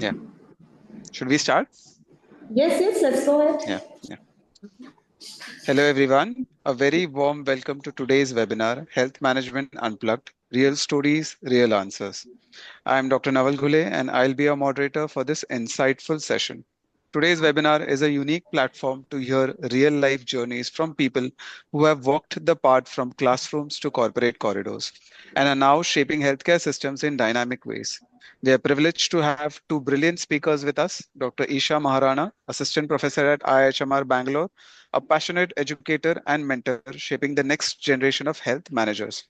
Yeah. Should we start? Yes, let's go ahead. Yeah. Hello, everyone. A very warm welcome to today's webinar, Health Management Unplugged, Real Stories, Real Answers. I am Dr. Naval Ghule, and I'll be your moderator for this insightful session. Today's webinar is a unique platform to hear real life journeys from people who have walked the path from classrooms to corporate corridors and are now shaping healthcare systems in dynamic ways. We are privileged to have two brilliant speakers with us, Dr. Isha Maharana, Assistant Professor at IIHMR Bangalore, a passionate educator and mentor shaping the next generation of health managers.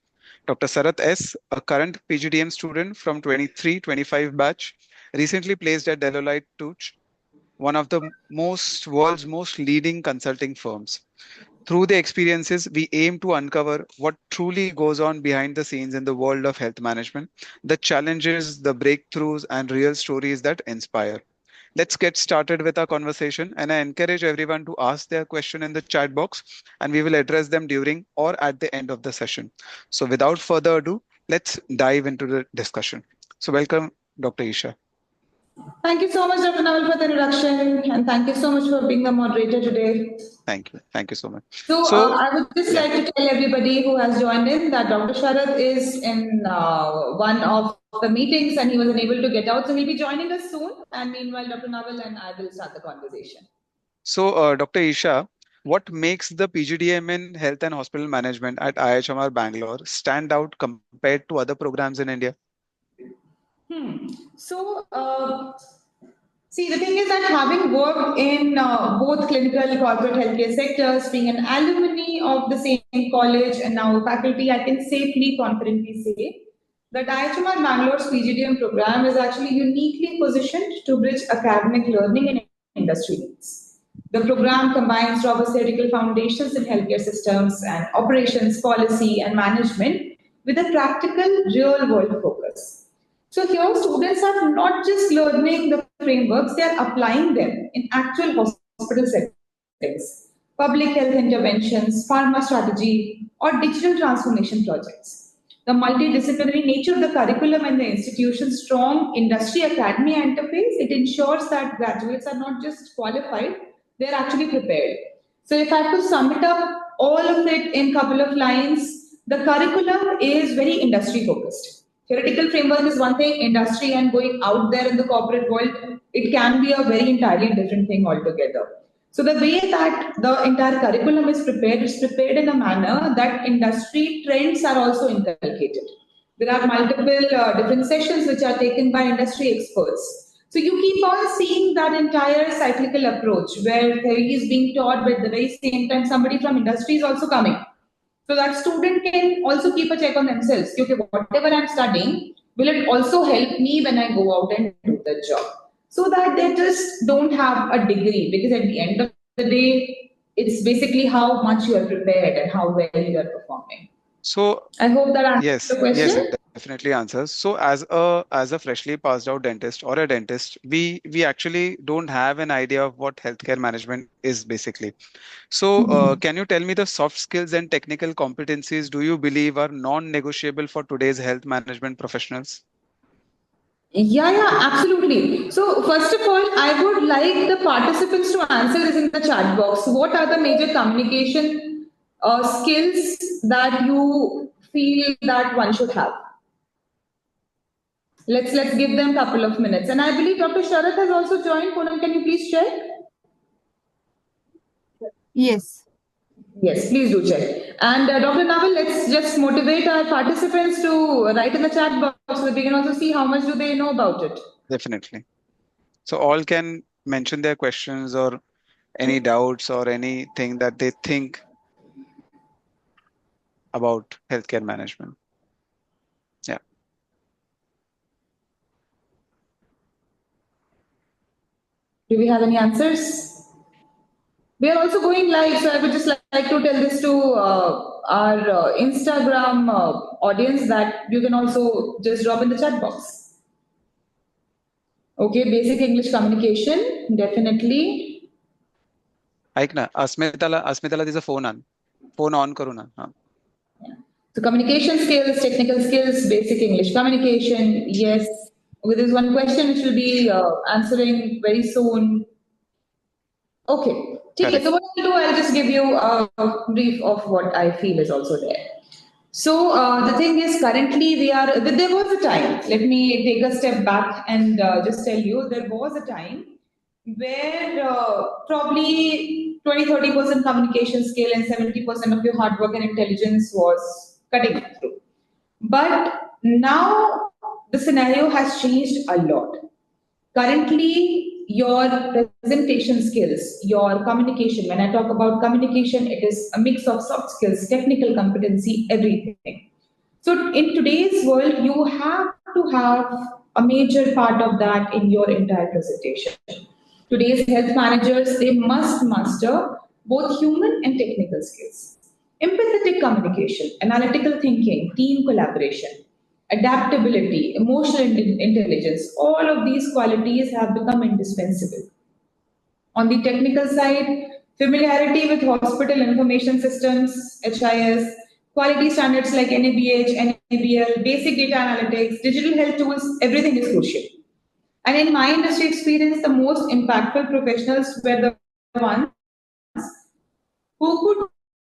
Dr. Sarath S., a current PGDM student from 23-25 batch, recently placed at Deloitte Touch, one of the world's most leading consulting firms. Through the experiences, we aim to uncover what truly goes on behind the scenes in the world of health management, the challenges, the breakthroughs, and real stories that inspire. Let's get started with our conversation, and I encourage everyone to ask their question in the chat box, and we will address them during or at the end of the session. So without further ado, let's dive into the discussion. So welcome, Dr. Isha. Thank you so much, Dr. Naval, for the introduction, and thank you so much for being the moderator today. Thank you. Thank you so much. So I would just like to tell everybody who has joined in that Dr. Sharath is in one of the meetings and he was unable to get out. So he'll be joining us soon. And meanwhile, Dr. Naval and I will start the conversation. So, Dr. Isha, what makes the PGDM in Health and Hospital Management at IIHMR Bangalore stand out compared to other programs in India? So, see, the thing is that having worked in both clinical corporate healthcare sectors, being an alumni of the same college and now faculty, I can safely, confidently say that IIHMR Bangalore's PGDM program is actually uniquely positioned to bridge academic learning and industry needs. The program combines robust theoretical foundations in healthcare systems and operations, policy, and management with a practical, real-world focus. So here students are not just learning the frameworks, they are applying them in actual hospital settings, public health interventions, pharma strategy, or digital transformation projects. The multidisciplinary nature of the curriculum and the institution's strong industry academy interface, it ensures that graduates are not just qualified, they're actually prepared. So if I have to sum it up, all of it in a couple of lines, the curriculum is very industry focused. Theoretical framework is one thing, industry and going out there in the corporate world, it can be a very entirely different thing altogether. So the way that the entire curriculum is prepared in a manner that industry trends are also inculcated. There are multiple different sessions which are taken by industry experts. So you keep on seeing that entire cyclical approach where theory is being taught, but at the very same time somebody from industry is also coming. So that student can also keep a check on themselves. Okay, whatever I'm studying, will it also help me when I go out and do the job? So that they just don't have a degree, because at the end of the day, it's basically how much you are prepared and how well you are performing. So I hope that answers the question. Yes, it definitely answers. So as a freshly passed out dentist or a dentist, we actually don't have an idea of what healthcare management is basically. So can you tell me the soft skills and technical competencies do you believe are non-negotiable for today's health management professionals? Yeah, absolutely. So first of all, I would like the participants to answer this in the chat box. What are the major communication skills that you feel that one should have? Let's give them a couple of minutes. And I believe Dr. Sharath has also joined. Poonam, can you please check? Yes. Yes, please do check. And Dr. Naval, let's just motivate our participants to write in the chat box so that we can also see how much do they know about it. Definitely. So all can mention their questions or any doubts or anything that they think about healthcare management. Yeah. Do we have any answers? We are also going live, so I would just like to tell this to our Instagram audience that you can also just drop in the chat box. Okay, basic English communication, definitely. ऐक ना, अस्मिताला तिचा phone on करू ना. So communication skills, technical skills, basic English communication, yes. Okay, there's one question which will be answering very soon. Okay. Okay, Correct. so what I'll do, I'll just give you a brief of what I feel is also there. So the thing is, currently there was a time, let me take a step back and just tell you, there was a time where probably 20-30% communication skill and 70% of your hard work and intelligence was cutting through. But now the scenario has changed a lot. Currently, your presentation skills, your communication, when I talk about communication, it is a mix of soft skills, technical competency, everything. So, in today's world, you have to have a major part of that in your entire presentation. Today's health managers, they must master both human and technical skills. Empathetic communication, analytical thinking, team collaboration, adaptability, emotional intelligence, all of these qualities have become indispensable. On the technical side, familiarity with hospital information systems, HIS, quality standards like NABH, NABL, basic data analytics, digital health tools, everything is crucial. And in my industry experience, the most impactful professionals were the ones who could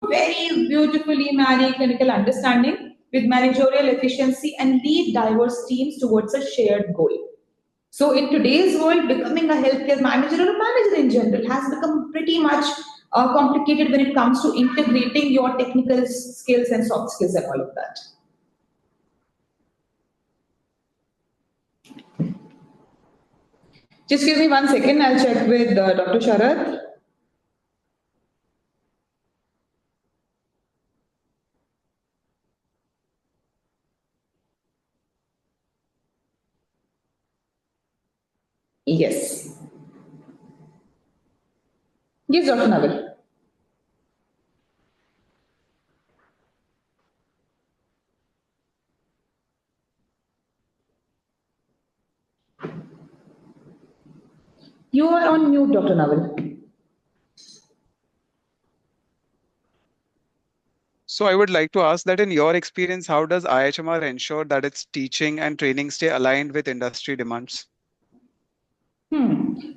very beautifully marry clinical understanding with managerial efficiency and lead diverse teams towards a shared goal. So, in today's world, becoming a healthcare manager or a manager in general has become pretty much complicated when it comes to integrating your technical skills and soft skills and all of that. Just give me 1 second, I'll check with Dr. Sharath. Yes. Yes, Dr. Naval. You are on mute, Dr. Naval. So I would like to ask that in your experience, how does IHMR ensure that its teaching and training stay aligned with industry demands?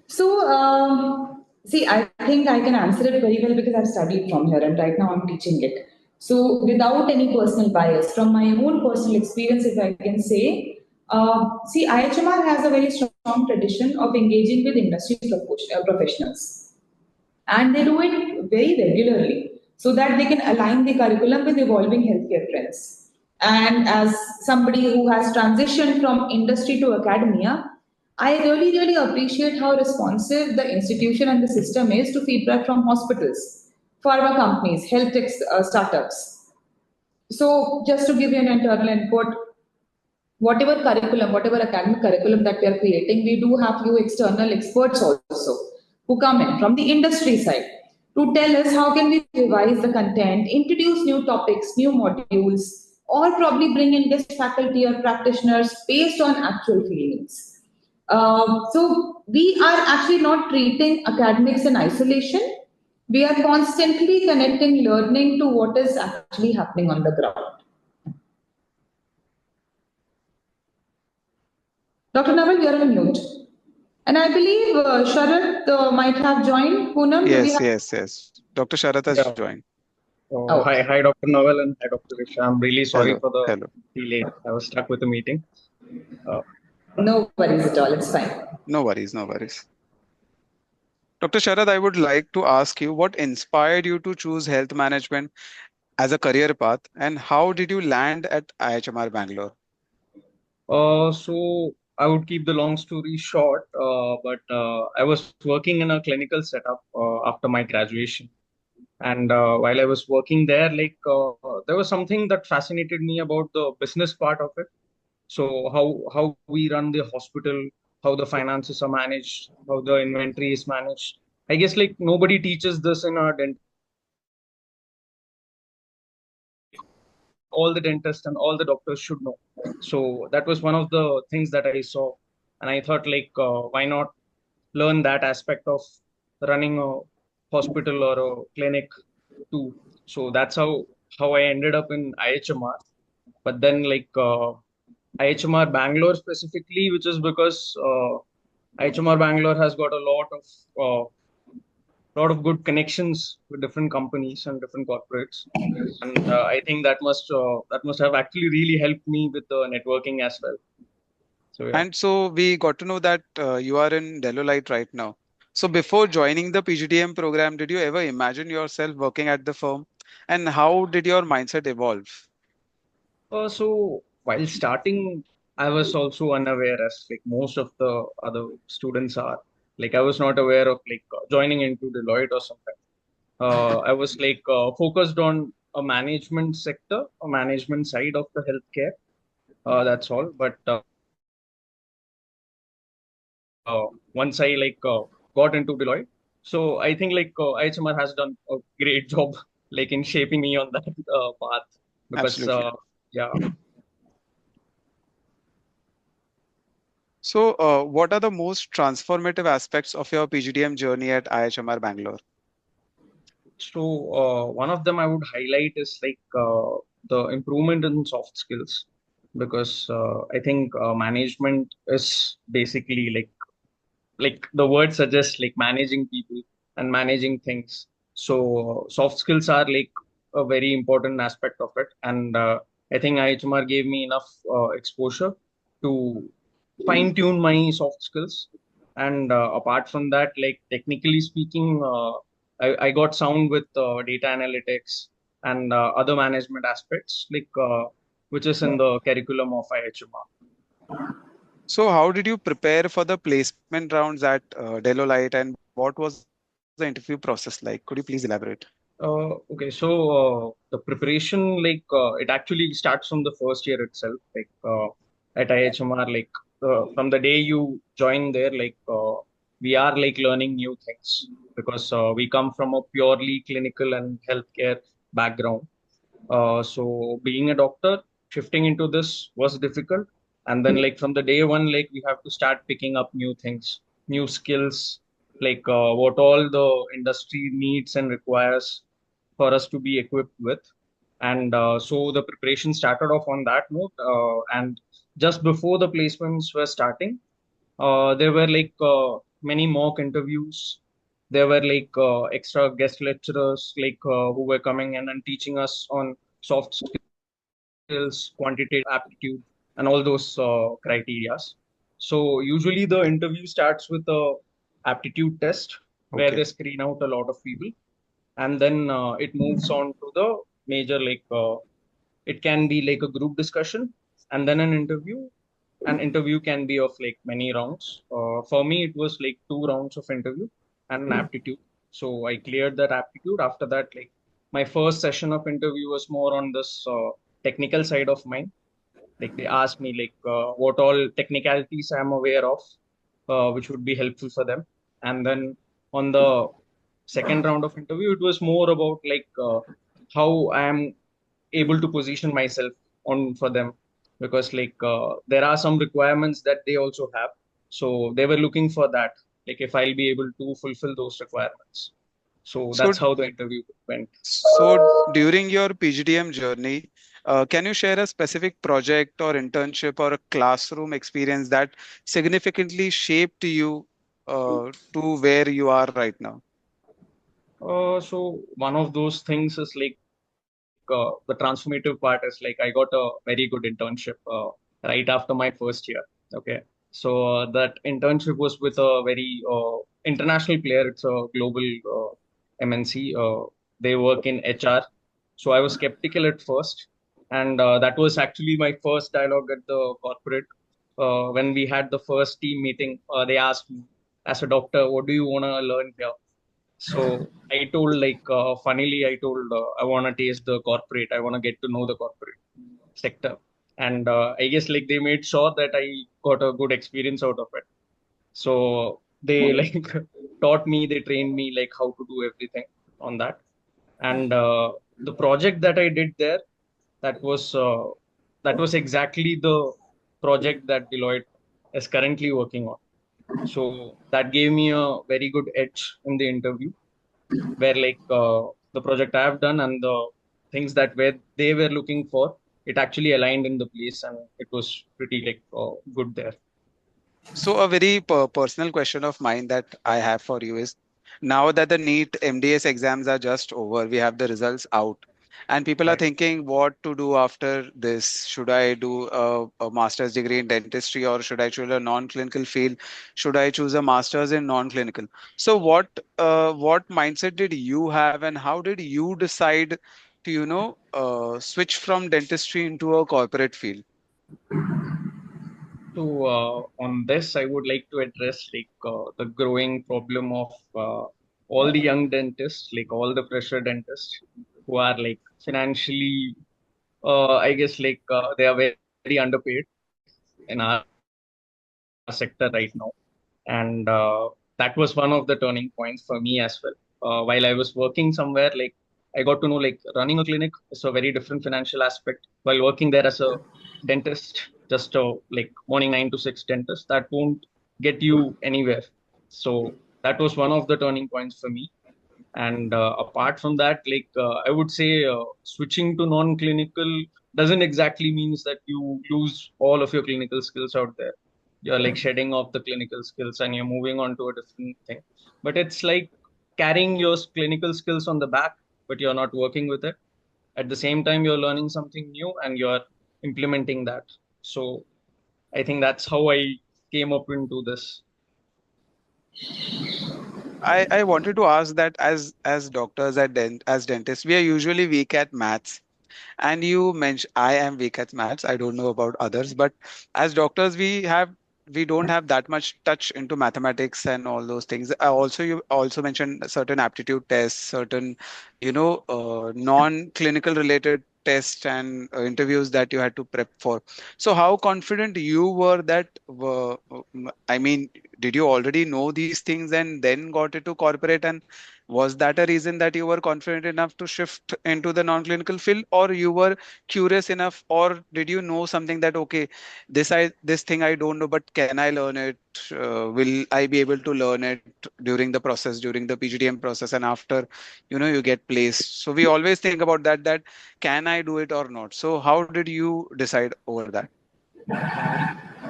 So, see, I think I can answer it very well because I've studied from here and right now I'm teaching it. So, without any personal bias, from my own personal experience, if I can say, see, IHMR has a very strong tradition of engaging with industry professionals, and they do it very regularly so that they can align the curriculum with evolving healthcare trends. And as somebody who has transitioned from industry to academia, I really, really appreciate how responsive the institution and the system is to feedback from hospitals, pharma companies, health tech startups. So, just to give you an internal input, whatever curriculum, whatever academic curriculum that we are creating, we do have few external experts also who come in from the industry side to tell us how can we revise the content, introduce new topics, new modules, or probably bring in guest faculty or practitioners based on actual feelings. So we are actually not treating academics in isolation. We are constantly connecting learning to what is actually happening on the ground. Dr. Naval, you are on mute. And I believe Sharath might have joined. Poonam, do we Yes, have? yes, yes. Dr. Sharath has Yeah. joined. Hi, Okay. hi, Dr. Novel and hi, Dr. Risha. I'm really sorry Hello, for the hello. delay. I was stuck with a meeting. Uh, No worries at all. It's fine. No worries, no worries. Dr. Sharath, I would like to ask you what inspired you to choose health management as a career path and how did you land at IHMR Bangalore? so I would keep the long story short, but I was working in a clinical setup after my graduation. And while I was working there, there was something that fascinated me about the business part of it. So how we run the hospital, how the finances are managed, how the inventory is managed. I guess like nobody teaches this in our dental all the dentists and all the doctors should know. So that was one of the things that I saw, and I thought why not learn that aspect of running a hospital or a clinic too. So that's how I ended up in IHMR. But then IHMR Bangalore specifically, which is because IHMR Bangalore has got a lot of good connections with different companies and different corporates, and I think that must have actually really helped me with the networking as well. So yeah. And so we got to know that you are in Delolite right now. So before joining the PGDM program, did you ever imagine yourself working at the firm? And how did your mindset evolve? So while starting, I was also unaware, as like most of the other students are. Like I was not aware of joining into Deloitte or something. I was focused on a management sector, a management side of the healthcare. That's all. But once I got into Deloitte, so I think IHMR has done a great job like in shaping me on that path because Absolutely. yeah. So, what are the most transformative aspects of your PGDM journey at IHMR Bangalore? So one of them I would highlight is the improvement in soft skills because I think management is basically like the word suggests like managing people and managing things. So soft skills are like a very important aspect of it, and I think IHMR gave me enough exposure to fine tune my soft skills. And apart from that, like technically speaking, I got sound with data analytics and other management aspects, which is in the curriculum of IHMR. So, how did you prepare for the placement rounds at Delolite, and what was the interview process like? Could you please elaborate? Okay, so the preparation, it actually starts from the first year itself, at IHMR, from the day you join there, we are like learning new things because we come from a purely clinical and healthcare background. So being a doctor, shifting into this was difficult. And then like from the day one, like we have to start picking up new things, new skills, what all the industry needs and requires for us to be equipped with. And so the preparation started off on that note. And just before the placements were starting, there were many mock interviews. There were extra guest lecturers who were coming in and teaching us on soft skills, quantitative aptitude, and all those criterias. So usually the interview starts with a aptitude test where Okay. they screen out a lot of people, and then it moves on to the major it can be like a group discussion and then an interview. An interview can be of like many rounds. For me, it was like 2 rounds of interview and an aptitude. So I cleared that aptitude. After that, like my first session of interview was more on this technical side of mine. Like they asked me what all technicalities I'm aware of, which would be helpful for them. And then on the second round of interview, it was more about how I am able to position myself on for them because there are some requirements that they also have, so they were looking for that, like if I'll be able to fulfill those requirements. So So, that's how the interview went. so during your PGDM journey, can you share a specific project or internship or a classroom experience that significantly shaped you to where you are right now? So one of those things is the transformative part is like I got a very good internship right after my first year. Okay, so that internship was with a very international player. It's a global MNC. They work in HR. So I was skeptical at first, and that was actually my first dialogue at the corporate. When we had the first team meeting, they asked me, as a doctor, what do you want to learn here? So I told funnily, I told I want to taste the corporate. I want to get to know the corporate sector, and I guess like they made sure that I got a good experience out of it. So they taught me, they trained me like how to do everything on that. And the project that I did there, that was uh, that was exactly the project that Deloitte is currently working on. So that gave me a very good edge in the interview where the project I have done and the things that were they were looking for. it actually aligned in the place, and it was pretty like good there. So a very personal question of mine that I have for you is, now that the NEET MDS exams are just over, we have the results out, and people are Right. thinking what to do after this. Should I do a master's degree in dentistry, or should I choose a non-clinical field? Should I choose a master's in non-clinical? So what mindset did you have, and how did you decide to switch from dentistry into a corporate field? So on this, I would like to address like the growing problem of all the young dentists, like all the fresher dentists who are like financially, I guess like they are very underpaid in our sector right now. And that was one of the turning points for me as well. While I was working somewhere, like I got to know like running a clinic is a very different financial aspect. While working there as a dentist, just a like morning 9 to 6 dentist, that won't get you anywhere. So that was one of the turning points for me. And apart from that, like I would say, switching to non-clinical doesn't exactly means that you lose all of your clinical skills out there. You're like shedding off the clinical skills and you're moving on to a different thing. But it's like carrying your clinical skills on the back, but you're not working with it. At the same time, you're learning something new and you're implementing that. So I think that's how I came up into this. I wanted to ask that as doctors as dentists, we are usually weak at maths. And you mentioned I am weak at maths. I don't know about others, but as doctors, we don't have that much touch into mathematics and all those things. Also, you also mentioned certain aptitude tests, certain non-clinical related tests and interviews that you had to prep for. So, how confident you were that? I mean, did you already know these things and then got into corporate? And was that a reason that you were confident enough to shift into the non-clinical field, or you were curious enough, or did you know something that okay, this thing I don't know, but can I learn it? Will I be able to learn it during the process, during the PGDM process, and after you get placed? So we always think about that can I do it or not? So how did you decide over that?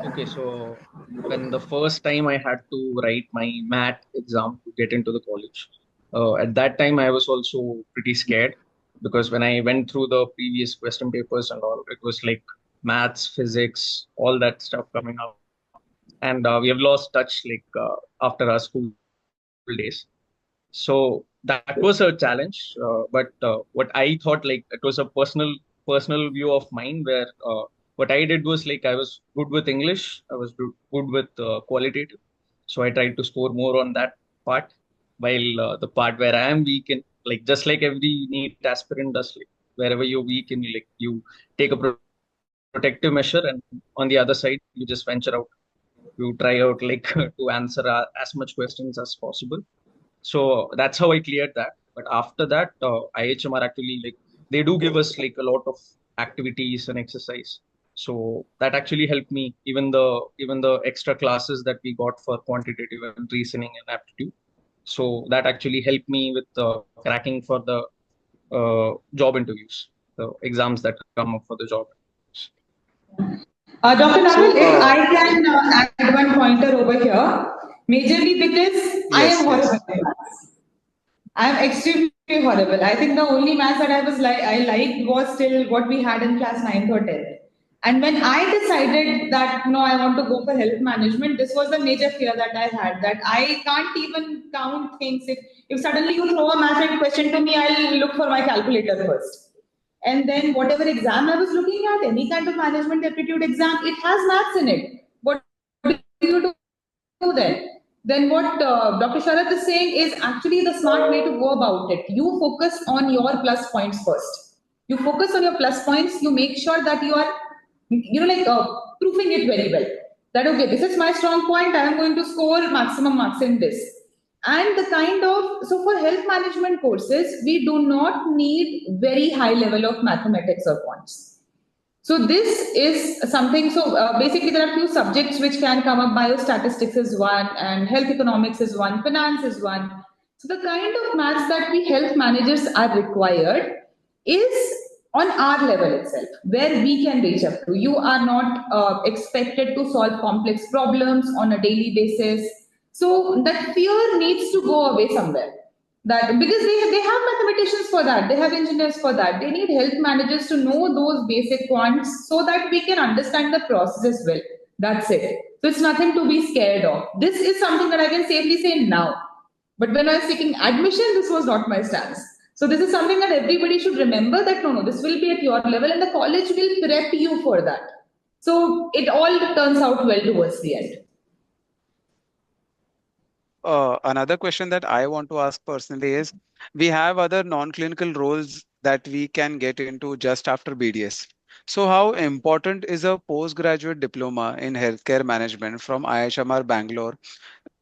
Okay, so when the first time I had to write my math exam to get into the college, at that time I was also pretty scared because when I went through the previous question papers and all, it was like maths, physics, all that stuff coming up, and we have lost touch like after our school days. So that was a challenge, but what I thought like it was a personal view of mine where what I did was like I was good with English, I was good with qualitative, so I tried to score more on that part. While the part where I am weak in, like just like every NEET aspirant does, like wherever you're weak in, like you take a protective measure, and on the other side you just venture out, you try out like to answer as much questions as possible. So that's how I cleared that. But after that, IHMR actually like they do give us like a lot of activities and exercise. So that actually helped me. Even the extra classes that we got for quantitative and reasoning and aptitude. So that actually helped me with cracking for the job interviews, the exams that come up for the job interviews. Dr. So Nakul, if I can add one pointer over here, majorly because I am yes, horrible yes. at maths. I am extremely horrible. I think the only maths that I liked was still what we had in class 9th or 10th. And when I decided that no, I want to go for health management, this was the major fear that I had, that I can't even count things. If suddenly you throw a math question to me, I'll look for my calculator first. And then whatever exam I was looking at, any kind of management aptitude exam, it has maths in it. What do you do then? Then what Dr. Sharath is saying is actually the smart way to go about it. You focus on your plus points first. You focus on your plus points. You make sure that you are, proofing it very well. That okay, this is my strong point. I am going to score maximum marks in this. And the kind of, so for health management courses, we do not need very high level of mathematics or points. So this is something. So basically, there are few subjects which can come up. Biostatistics is one, and health economics is one, finance is one. So the kind of maths that we health managers are required is on our level itself, where we can reach up to. You are not expected to solve complex problems on a daily basis. So that fear needs to go away somewhere. That because they have mathematicians for that, they have engineers for that. They need health managers to know those basic quants so that we can understand the process as well. That's it. So it's nothing to be scared of. This is something that I can safely say now. But when I was taking admission, this was not my stance. So this is something that everybody should remember that no, this will be at your level and the college will prep you for that. So it all turns out well towards the end. Another question that I want to ask personally is, we have other non-clinical roles that we can get into just after BDS. So how important is a postgraduate diploma in healthcare management from IIHMR Bangalore?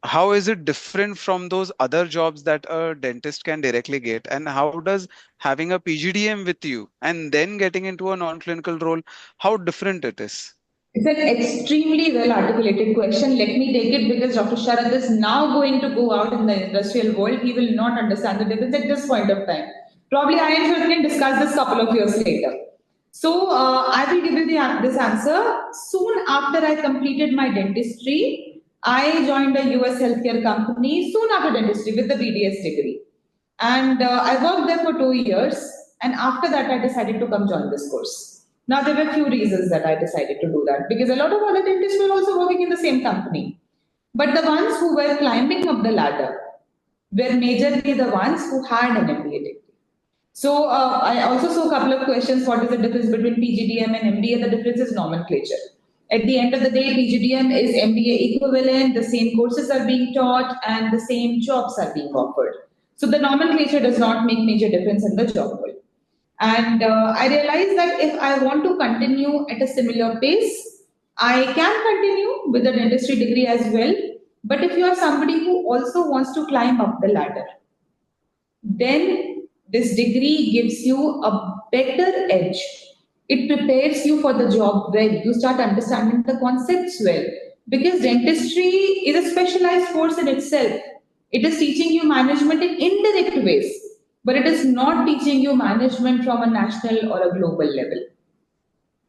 How is it different from those other jobs that a dentist can directly get? And how does having a PGDM with you and then getting into a non-clinical role, how different it is? It's an extremely well articulated question. Let me take it because Dr. Sharad is now going to go out in the industrial world. He will not understand the difference at this point of time. Probably I and Sharad can discuss this couple of years later. So I will give you this answer. Soon after I completed my dentistry, I joined a US healthcare company soon after dentistry with the BDS degree. And I worked there for 2 years. And after that, I decided to come join this course. Now, there were few reasons that I decided to do that because a lot of other dentists were also working in the same company. But the ones who were climbing up the ladder were majorly the ones who had an MBA degree. So I also saw a couple of questions. What is the difference between PGDM and MBA? The difference is nomenclature. At the end of the day, PGDM is MBA equivalent. The same courses are being taught and the same jobs are being offered. So the nomenclature does not make major difference in the job role. And I realized that if I want to continue at a similar pace, I can continue with a dentistry degree as well. But if you are somebody who also wants to climb up the ladder, then this degree gives you a better edge. It prepares you for the job well. You start understanding the concepts well. Because dentistry is a specialized course in itself. It is teaching you management in indirect ways, but it is not teaching you management from a national or a global level.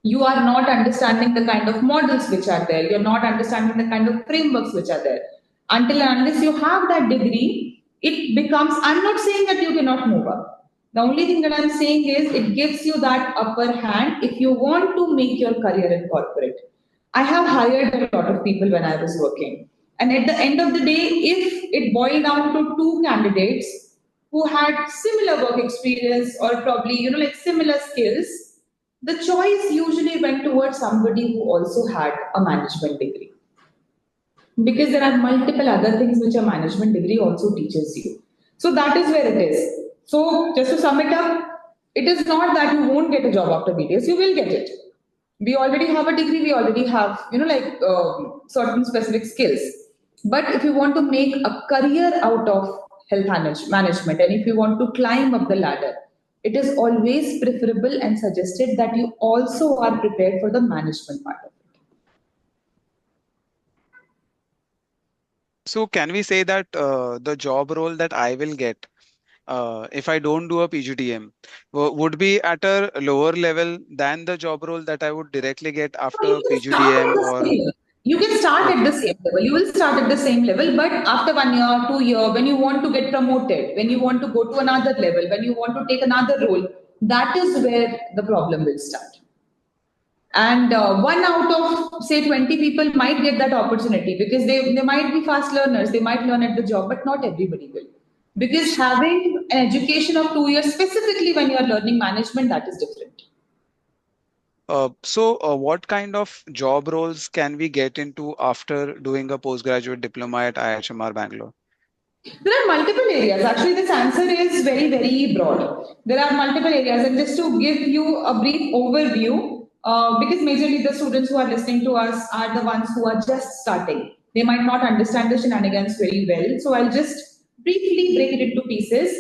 You are not understanding the kind of models which are there. You're not understanding the kind of frameworks which are there. Until and unless you have that degree, it becomes, I'm not saying that you cannot move up. The only thing that I'm saying is it gives you that upper hand if you want to make your career in corporate. I have hired a lot of people when I was working. And at the end of the day, if it boiled down to two candidates who had similar work experience or probably, like similar skills, the choice usually went towards somebody who also had a management degree. Because there are multiple other things which a management degree also teaches you. So that is where it is. So just to sum it up, it is not that you won't get a job after BTS, you will get it. We already have a degree, we already have, certain specific skills. But if you want to make a career out of health management and if you want to climb up the ladder, it is always preferable and suggested that you also are prepared for the management part of it. So can we say that the job role that I will get, if I don't do a PGDM, would be at a lower level than the job role that I would directly get after PGDM or? You can start at the Okay. same level. You will start at the same level, but after 1 year, 2 year, when you want to get promoted, when you want to go to another level, when you want to take another role, that is where the problem will start. And one out of, say, 20 people might get that opportunity because they might be fast learners, they might learn at the job, but not everybody will. Because having an education of 2 years, specifically when you are learning management, that is different. So what kind of job roles can we get into after doing a postgraduate diploma at IIHMR Bangalore? There are multiple areas. Actually, this answer is very, very broad. There are multiple areas. And just to give you a brief overview, because majorly the students who are listening to us are the ones who are just starting. They might not understand the shenanigans very well. So I'll just briefly break it into pieces.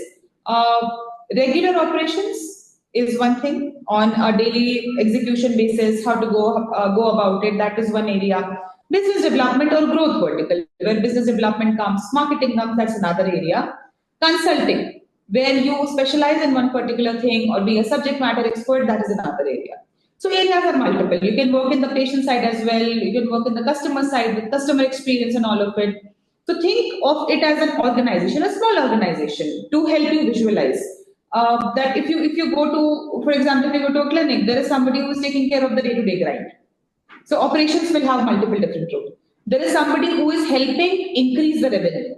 Regular operations is one thing on a daily execution basis, how to go about it. That is one area. Business development or growth vertical, where business development comes, marketing comes, that's another area. Consulting. Where you specialize in one particular thing or be a subject matter expert, that is another area. So areas are multiple. You can work in the patient side as well. You can work in the customer side with customer experience and all of it. So think of it as an organization, a small organization, to help you visualize. That if you go to, for example, if you go to a clinic, there is somebody who is taking care of the day-to-day grind. So operations will have multiple different roles. There is somebody who is helping increase the revenue.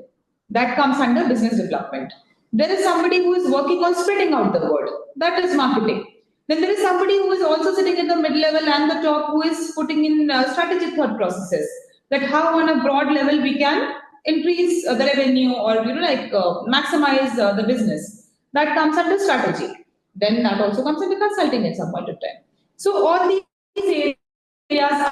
That comes under business development. There is somebody who is working on spreading out the word. That is marketing. Then there is somebody who is also sitting at the mid-level and the top who is putting in strategic thought processes. That how on a broad level we can increase the revenue or maximize the business. That comes under strategy. Then that also comes under consulting at some point of time. So all these areas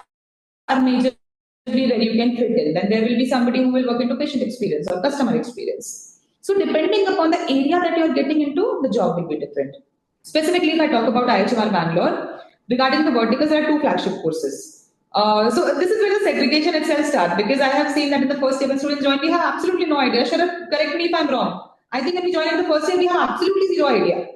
are majorly where you can fit in. Then there will be somebody who will work into patient experience or customer experience. So depending upon the area that you're getting into, the job will be different. Specifically, if I talk about IIHMR Bangalore, regarding the verticals, there are two flagship courses. So this is where the segregation itself starts, because I have seen that in the first year when students join, we have absolutely no idea. Sharaf, correct me if I'm wrong. I think when we join in the first year, we have absolutely zero idea.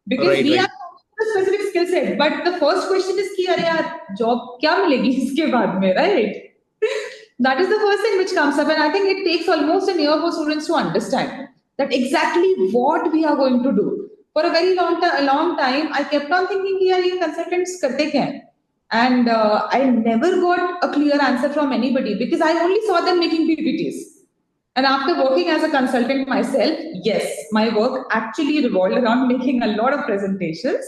Because Right, we right. are a specific skill set, but the first question is कि अरे यार job क्या मिलेगी इसके बाद में, right? That is the first thing which comes up, and I think it takes almost a year for students to understand that exactly what we are going to do. For a very long time, I kept on thinking कि यार ये consultants करते क्या हैं? And I never got a clear answer from anybody because I only saw them making PPTs. And after working as a consultant myself, yes, my work actually revolved around making a lot of presentations.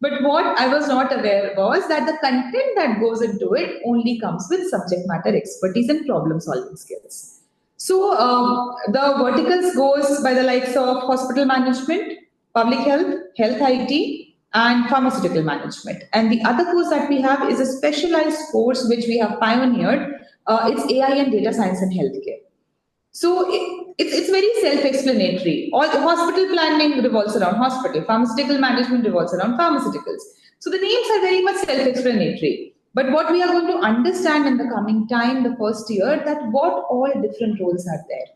But what I was not aware was that the content that goes into it only comes with subject matter expertise and problem solving skills. So the verticals goes by the likes of hospital management, public health, health IT, and pharmaceutical management. And the other course that we have is a specialized course which we have pioneered. It's AI and data science in healthcare. So it's very self-explanatory. All hospital planning revolves around hospital, pharmaceutical management revolves around pharmaceuticals. So the names are very much self-explanatory. But what we are going to understand in the coming time, the first year, that what all different roles are there.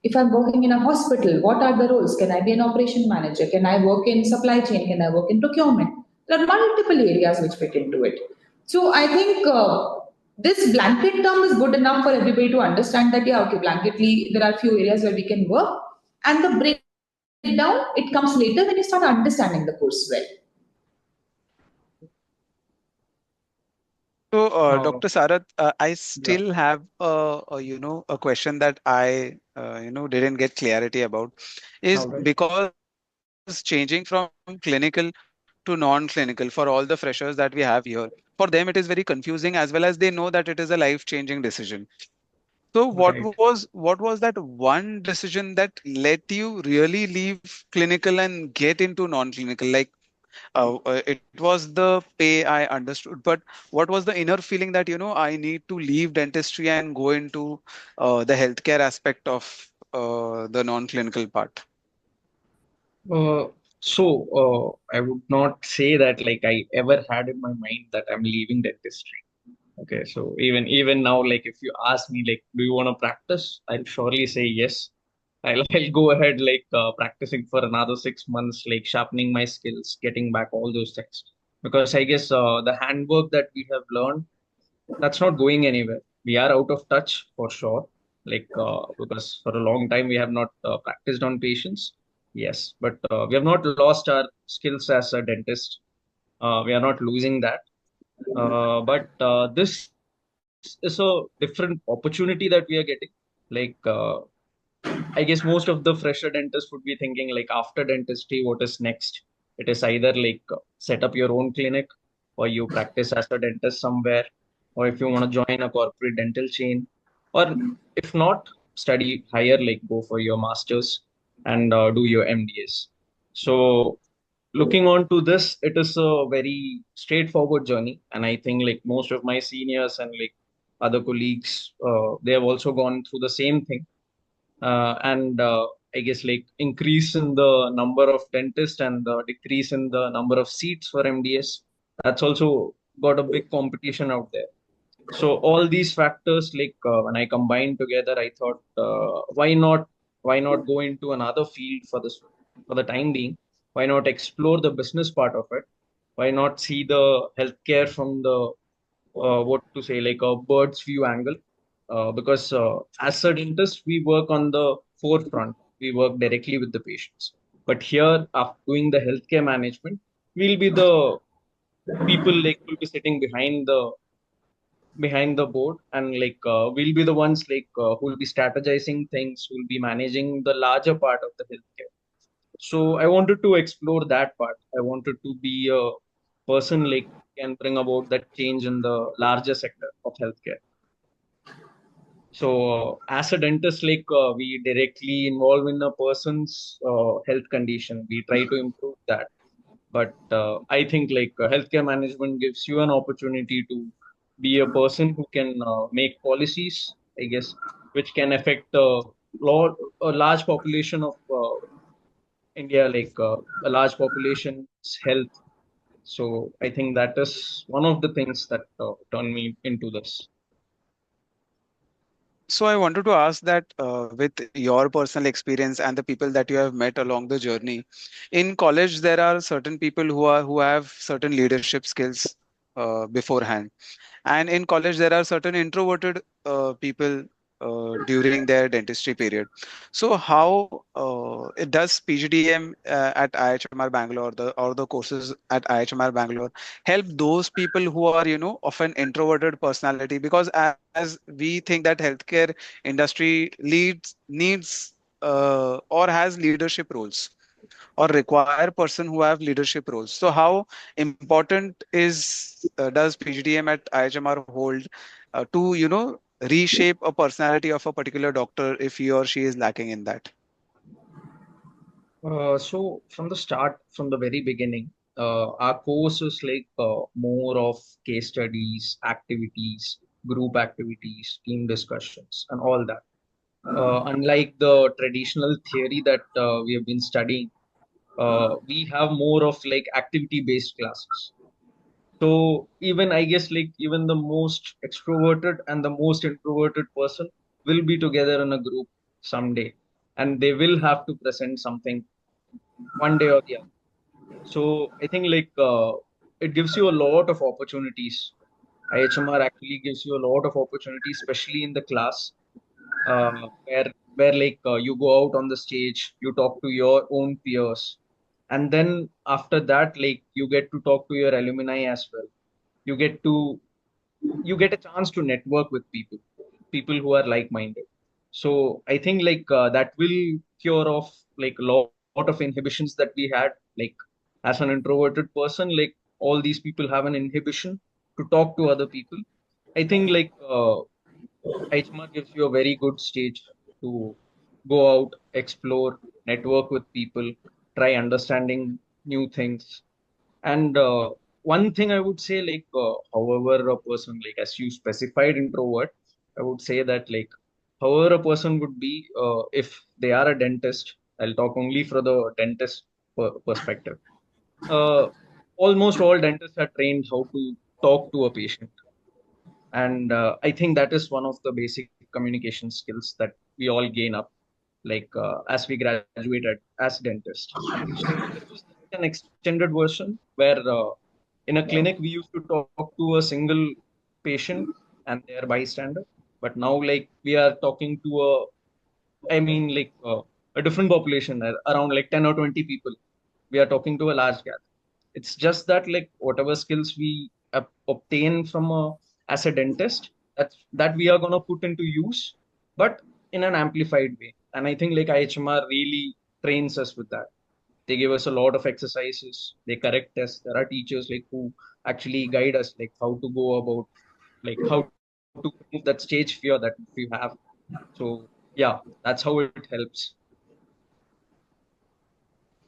If I'm working in a hospital, what are the roles? Can I be an operation manager? Can I work in supply chain? Can I work in procurement? There are multiple areas which fit into it. So I think this blanket term is good enough for everybody to understand that, yeah, okay, blanketly, there are few areas where we can work. And the breakdown, it comes later when you start understanding the course well. So, Uh, Dr. Sarath, I yeah. still have a question that I didn't get clarity about, is All right. because changing from clinical to non-clinical for all the freshers that we have here, for them it is very confusing, as well as they know that it is a life-changing decision. So Right. what was that one decision that let you really leave clinical and get into non-clinical? Like, it was the pay, I understood, but what was the inner feeling that, I need to leave dentistry and go into the healthcare aspect of the non-clinical part? Uh, I would not say that like I ever had in my mind that I'm leaving dentistry. Okay, so even now, like if you ask me, like, do you want to practice? I'll surely say yes. I'll go ahead like practicing for another 6 months, like sharpening my skills, getting back all those things. Because I guess the handwork that we have learned, that's not going anywhere. We are out of touch for sure. Like because for a long time we have not practiced on patients. Yes, but we have not lost our skills as a dentist. We are not losing that. But this is a different opportunity that we are getting. Like, I guess most of the fresher dentists would be thinking, like, after dentistry, what is next? It is either like set up your own clinic, or you practice as a dentist somewhere, or if you want to join a corporate dental chain, or if not, study higher, like go for your master's and do your MDS. So looking on to this, it is a very straightforward journey, and I think like most of my seniors and like other colleagues, they have also gone through the same thing. And I guess like increase in the number of dentists and the decrease in the number of seats for MDS, that's also got a big competition out there. So all these factors, like when I combined together, I thought, why not go into another field for this? for the time being. Why not explore the business part of it? Why not see the healthcare from the what to say, like a bird's view angle? Because as a dentist, we work on the forefront. We work directly with the patients. But here, after doing the healthcare management, we'll be the people like will be sitting behind the board, and we'll be the ones who will be strategizing things, who will be managing the larger part of the healthcare. So I wanted to explore that part. I wanted to be a person like can bring about that change in the larger sector of healthcare. So as a dentist, we directly involve in a person's health condition. We try to improve that. But I think healthcare management gives you an opportunity to be a person who can make policies, I guess, which can affect a large population of India, a large population's health. So I think that is one of the things that turned me into this. So I wanted to ask that with your personal experience and the people that you have met along the journey, in college there are certain people who have certain leadership skills beforehand. And in college, there are certain introverted people during their dentistry period. So how it does PGDM at IIHMR Bangalore, or the courses at IIHMR Bangalore help those people who are, of an introverted personality? Because as we think that healthcare industry needs or has leadership roles, or require person who have leadership roles. So how important is does PGDM at IHMR hold to reshape a personality of a particular doctor if he or she is lacking in that? So from the start, from the very beginning, our course is more of case studies, activities, group activities, team discussions, and all that. Unlike the traditional theory that we have been studying, we have more of activity-based classes. So even I guess even the most extroverted and the most introverted person will be together in a group someday, and they will have to present something one day or the other. So I think it gives you a lot of opportunities. IHMR actually gives you a lot of opportunities, especially in the class, where you go out on the stage, you talk to your own peers, and then after that, you get to talk to your alumni as well. You get to you get a chance to network with people who are like-minded. So I think that will cure off a lot of inhibitions that we had. Like as an introverted person, all these people have an inhibition to talk to other people. I think IHMR gives you a very good stage to go out, explore, network with people, try understanding new things. And one thing I would say, however, a person, as you specified, introvert, I would say that, however, a person would be, if they are a dentist, I'll talk only for the dentist perspective. Uh, Almost all dentists are trained how to talk to a patient. And I think that is one of the basic communication skills that we all gain up, as we graduated as dentists. So this was like an extended version where in a clinic we used to talk to a single patient and their bystander, but now we are talking to I mean a different population, around 10 or 20 people. We are talking to a large gathering. It's just that whatever skills we obtain from as a dentist, that we are gonna put into use, but in an amplified way. And I think IHMR really trains us with that. They give us a lot of exercises. They correct us. There are teachers who actually guide us how to go about how to remove that stage fear that we have. So yeah, that's how it helps.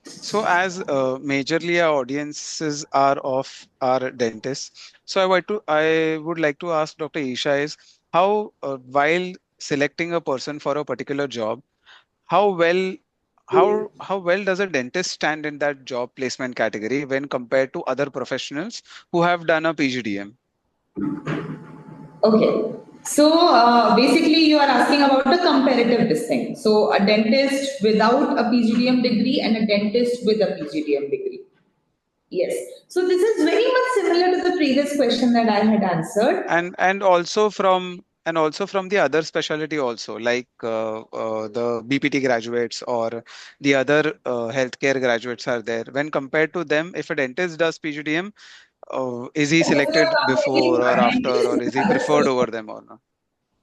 So as majorly our audiences are of our dentists, so I would like to ask Dr. Isha is how while selecting a person for a particular job, how well how well does a dentist stand in that job placement category when compared to other professionals who have done a PGDM? Okay. So basically, you are asking about a comparative this thing. So a dentist without a PGDM degree and a dentist with a PGDM degree. Yes. So this is very much similar to the previous question that I had answered. And also from the other specialty also, like the BPT graduates or the other healthcare graduates are there. When compared to them, if a dentist does PGDM, is he Oh, so you're selected comparing before or after, dentist or with is he other preferred over specialties. them or not?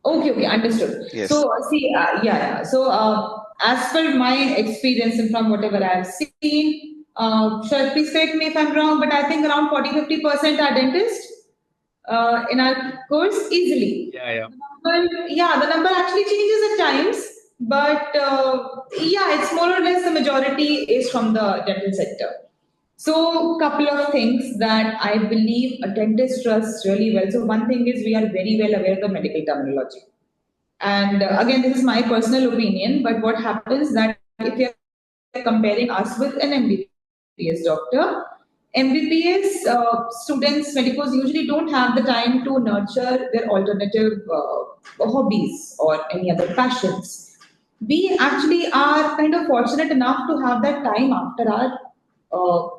Okay, okay, understood. Yes. So, see, yeah. So, as per my experience and from whatever I have seen, sure, please correct me if I'm wrong, but I think around 40-50% are dentists in our course easily. Yeah, yeah. Yeah, the number actually changes at times, but yeah, it's more or less the majority is from the dental sector. So, couple of things that I believe a dentist trusts really well. So, one thing is we are very well aware of the medical terminology. And again, this is my personal opinion, but what happens that if you're comparing us with an MBBS doctor, MBBS students, medicos usually don't have the time to nurture their alternative hobbies or any other passions. We actually are kind of fortunate enough to have that time after our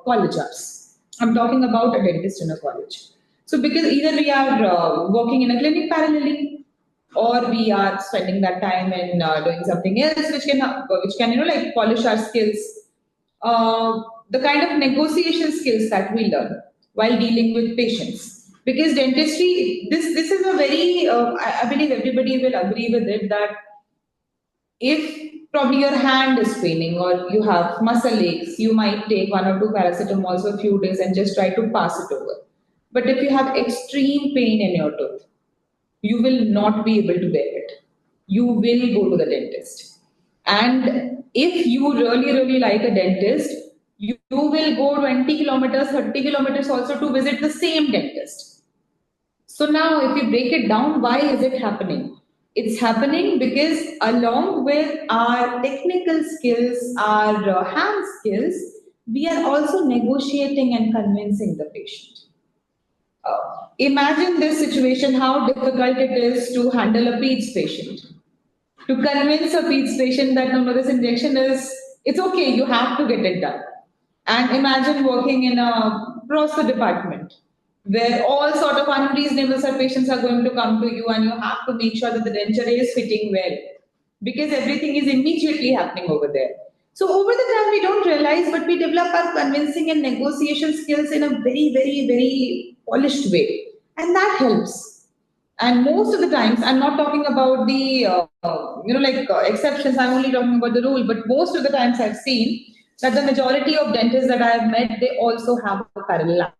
college hours. I'm talking about a dentist in a college. So because either we are working in a clinic parallelly, or we are spending that time in doing something else which can like polish our skills, the kind of negotiation skills that we learn while dealing with patients. Because dentistry, this is a very I believe everybody will agree with it that if probably your hand is paining or you have muscle aches, you might take one or two paracetamols for a few days and just try to pass it over. But if you have extreme pain in your tooth, you will not be able to bear it. You will go to the dentist. And if you really, really like a dentist, you will go 20 kilometers, 30 kilometers also to visit the same dentist. So now, if you break it down, why is it happening? It's happening because, along with our technical skills, our hand skills, we are also negotiating and convincing the patient. Imagine this situation, how difficult it is to handle a PEDS patient. To convince a PEDS patient that no, this injection is, it's okay, you have to get it done. And imagine working in a process department where all sort of unreasonable patients are going to come to you and you have to make sure that the denture is fitting well because everything is immediately happening over there. So over the time we don't realize, but we develop our convincing and negotiation skills in a very, very, very polished way. And that helps. And most of the times, I'm not talking about the exceptions. I'm only talking about the rule. But most of the times, I've seen that the majority of dentists that I have met, they also have a parallel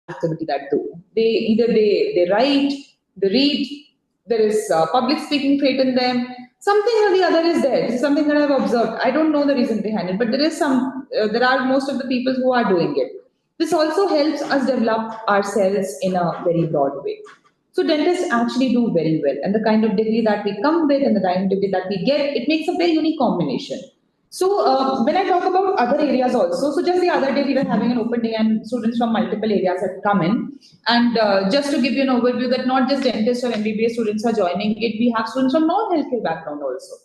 activity that do. They write, they read. There is public speaking trait in them. Something or the other is there. This is something that I've observed. I don't know the reason behind it, but there is some. There are most of the people who are doing it. This also helps us develop ourselves in a very broad way. So dentists actually do very well, and the kind of degree that we come with and the kind of degree that we get, it makes a very unique combination. So when I talk about other areas also, so just the other day we were having an open day and students from multiple areas had come in. And just to give you an overview that not just dentists or MBBS students are joining it, we have students from non-healthcare background also.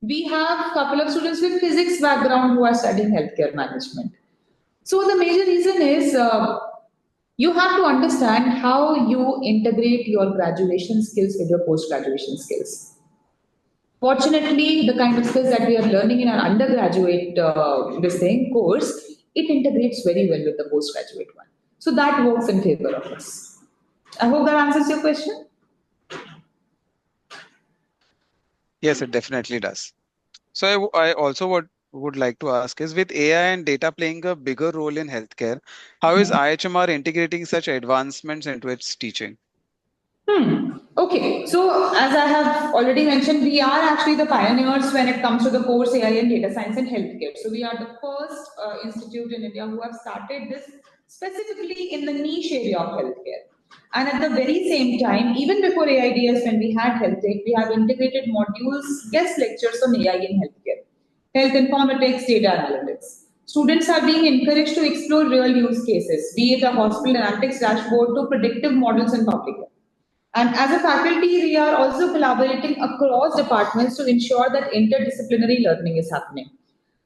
We have a couple of students with physics background who are studying healthcare management. So the major reason is you have to understand how you integrate your graduation skills with your post-graduation skills. Fortunately, the kind of skills that we are learning in our undergraduate this thing course, it integrates very well with the postgraduate one. So that works in favor of us. I hope that answers your question. Yes, it definitely does. So I also would like to ask is, with AI and data playing a bigger role in healthcare, how is IHMR integrating such advancements into its teaching? Okay, so as I have already mentioned, we are actually the pioneers when it comes to the course AI and data science in healthcare. So we are the first institute in India who have started this specifically in the niche area of healthcare. And at the very same time, even before AIDS, when we had health tech, we have integrated modules, guest lectures on AI in healthcare, health informatics, data analytics. Students are being encouraged to explore real use cases, be it a hospital analytics dashboard to predictive models in public health. And as a faculty, we are also collaborating across departments to ensure that interdisciplinary learning is happening.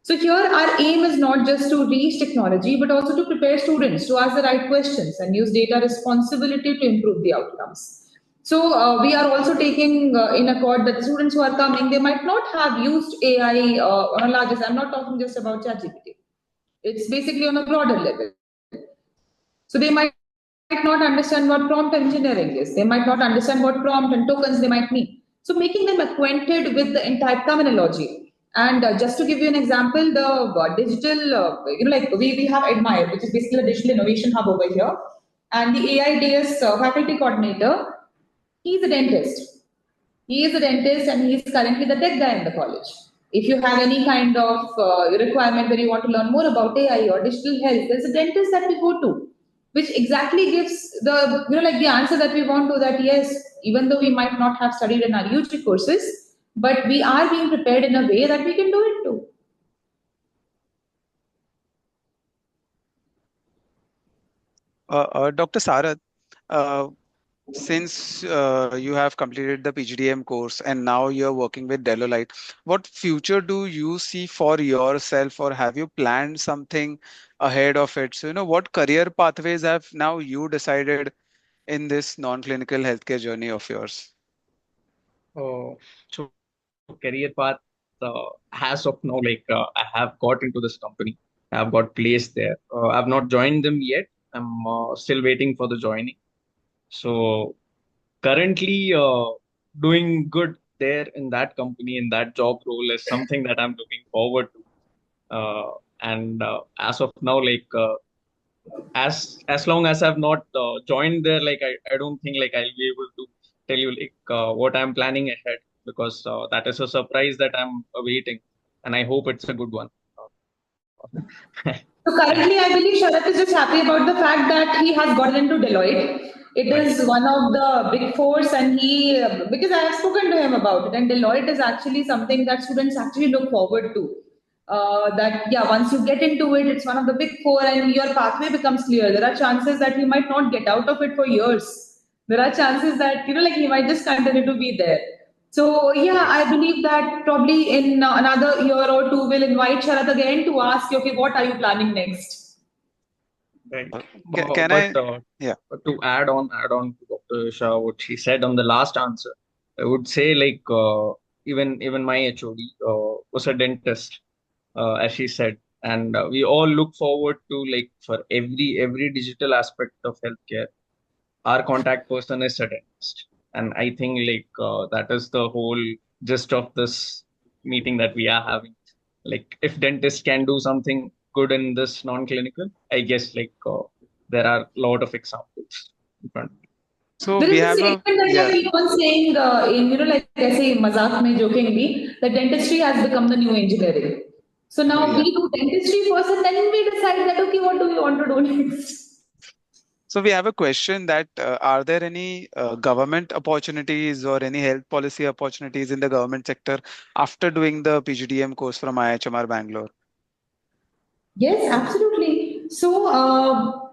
So here our aim is not just to reach technology, but also to prepare students to ask the right questions and use data responsibility to improve the outcomes. So we are also taking in accord that the students who are coming, they might not have used AI on a larger scale. I'm not talking just about ChatGPT. It's basically on a broader level. So they might not understand what prompt engineering is. They might not understand what prompt and tokens they might need. So making them acquainted with the entire terminology. And just to give you an example, the digital, like we have Admire, which is basically a digital innovation hub over here. And the AIDS faculty coordinator, he's a dentist. He is a dentist and he is currently the tech guy in the college. If you have any kind of requirement where you want to learn more about AI or digital health, there's a dentist that we go to, which exactly gives the like the answer that we want to, that yes, even though we might not have studied in our UG courses, but we are being prepared in a way that we can do it too. Dr. Sarath, uh, since you have completed the PGDM course and now you're working with Deloitte, what future do you see for yourself, or have you planned something ahead of it? So, what career pathways have now you decided in this non-clinical healthcare journey of yours? So career path, as of now, I have got into this company. I have got placed there. I've not joined them yet. I'm still waiting for the joining. So currently, doing good there in that company, in that job role is something that I'm looking forward to. And as of now, as long as I've not joined there, I don't think I'll be able to tell you what I'm planning ahead, because that is a surprise that I'm awaiting, and I hope it's a good one. So currently, I believe Sharath is just happy about the fact that he has gotten into Deloitte. It Right. is one of the big fours, and he, because I have spoken to him about it, and Deloitte is actually something that students actually look forward to. That yeah, once you get into it, it's one of the big four, and your pathway becomes clear. There are chances that you might not get out of it for years. There are chances that he might just continue to be there. So yeah, Right. I believe that probably in another year or two, we'll invite Sharath again to ask, okay, what are you planning next? Right. Can But I? Yeah. to add on to Dr. Shah, what she said on the last answer, I would say even my HOD was a dentist, as she said, and we all look forward to, for every digital aspect of healthcare, our contact person is a dentist, and I think that is the whole gist of this meeting that we are having. If dentists can do something good in this non-clinical, I guess there are a lot of examples in front. So There we is a have a statement that I yeah. keep on saying, like I say, mazak mein jokingly, that dentistry has become the new engineering. So now Yeah. we do dentistry first, and then we decide that okay, what do we want to do next? So we have a question that are there any government opportunities or any health policy opportunities in the government sector after doing the PGDM course from IIHMR Bangalore? Yes, absolutely. So,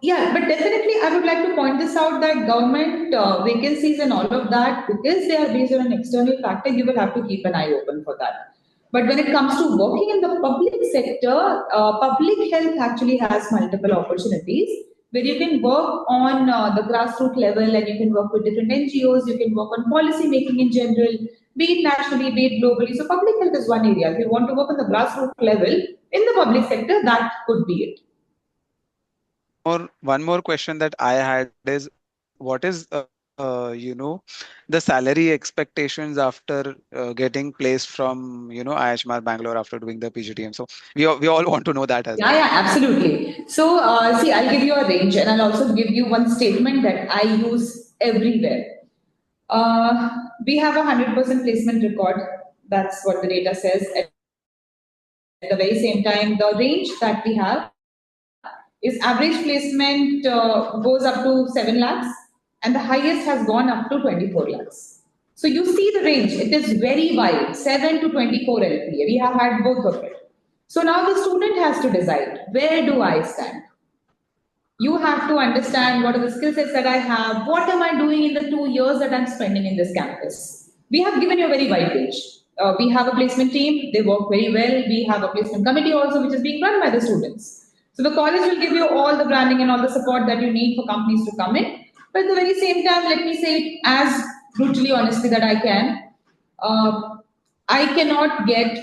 yeah, but definitely I would like to point this out that government vacancies and all of that, because they are based on an external factor, you will have to keep an eye open for that. But when it comes to working in the public sector, public health actually has multiple opportunities where you can work on the grassroots level, and you can work with different NGOs, you can work on policy making in general, be it nationally, be it globally. So public health is one area. If you want to work on the grassroots level in the public sector, that could be it. One more question that I had is, what is the salary expectations after getting placed from IIHMR Bangalore after doing the PGDM? So we all want to know that as Yeah, well. yeah, absolutely. So, see, I'll give you a range, and I'll also give you one statement that I use everywhere. We have 100% placement record. That's what the data says. At the very same time, the range that we have is average placement goes up to 7 lakhs, and the highest has gone up to 24 lakhs. So you see the range, it is very wide, 7 to 24 LPA. We have had both of it. So now the student has to decide, where do I stand? You have to understand what are the skill sets that I have, what am I doing in the 2 years that I'm spending in this campus. We have given you a very wide range. We have a placement team, they work very well. We have a placement committee also, which is being run by the students. So the college will give you all the branding and all the support that you need for companies to come in. But at the very same time, let me say it as brutally honestly that I can. Uh, I cannot get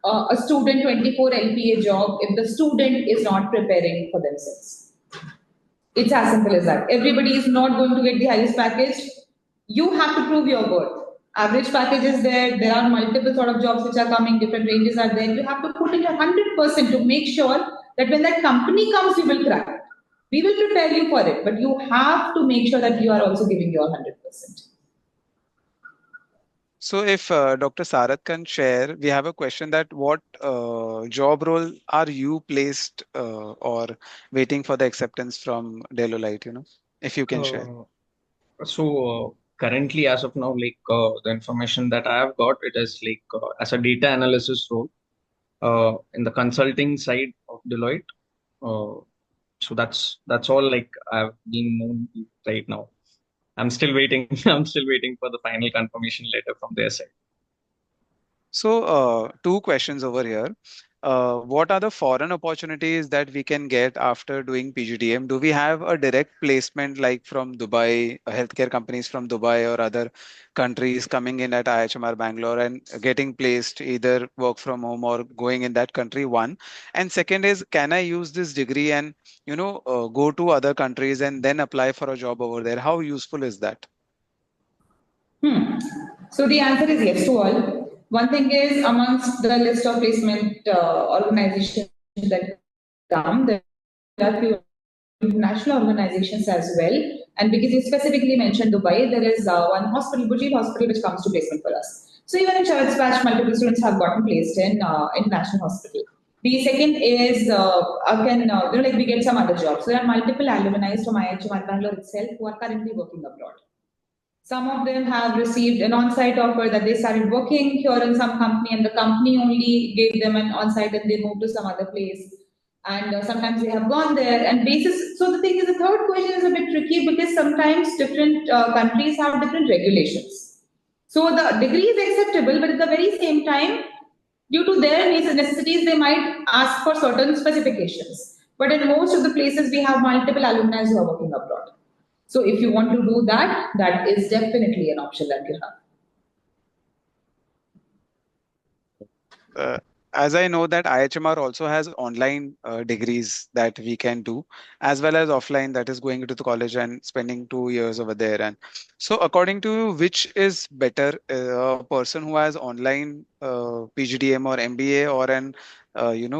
a student 24 LPA job if the student is not preparing for themselves. It's as simple as that. Everybody is not going to get the highest package. You have to prove your worth. Average package is there. There are multiple sort of jobs which are coming. Different ranges are there. You have to put in your 100% to make sure that when that company comes, you will crack it. We will prepare you for it, but you have to make sure that you are also giving your 100%. So if Dr. Sarath can share, we have a question that what job role are you placed or waiting for the acceptance from Delolite, if you can share. Currently, as of now, the information that I have got, it is as a data analysis role in the consulting side of Deloitte. So that's all I've been known right now. I'm still waiting. I'm still waiting for the final confirmation letter from their side. So, two questions over here. What are the foreign opportunities that we can get after doing PGDM? Do we have a direct placement like from Dubai, healthcare companies from Dubai or other countries coming in at IIHMR Bangalore and getting placed, either work from home or going in that country? One. And second is, can I use this degree and, go to other countries and then apply for a job over there? How useful is that? So the answer is yes to all. One thing is amongst the list of placement organizations that come, there are few international organizations as well. And because you specifically mentioned Dubai, there is one hospital, Burji Hospital, which comes to placement for us. So even in Church Batch, multiple students have gotten placed in international hospital. The second is we get some other jobs. So there are multiple alumni from IIHMR Bangalore itself who are currently working abroad. Some of them have received an on-site offer that they started working here in some company, and the company only gave them an on-site, and they moved to some other place. And sometimes they have gone there. And basis. So the thing is, the third question is a bit tricky because sometimes different countries have different regulations. So the degree is acceptable, but at the very same time, due to their needs and necessities, they might ask for certain specifications. But in most of the places, we have multiple alumni who are working abroad. So if you want to do that, that is definitely an option that you have. As I know that IHMR also has online degrees that we can do, as well as offline, that is going to the college and spending 2 years over there. And so, according to you, which is better, a person who has online PGDM or MBA, or an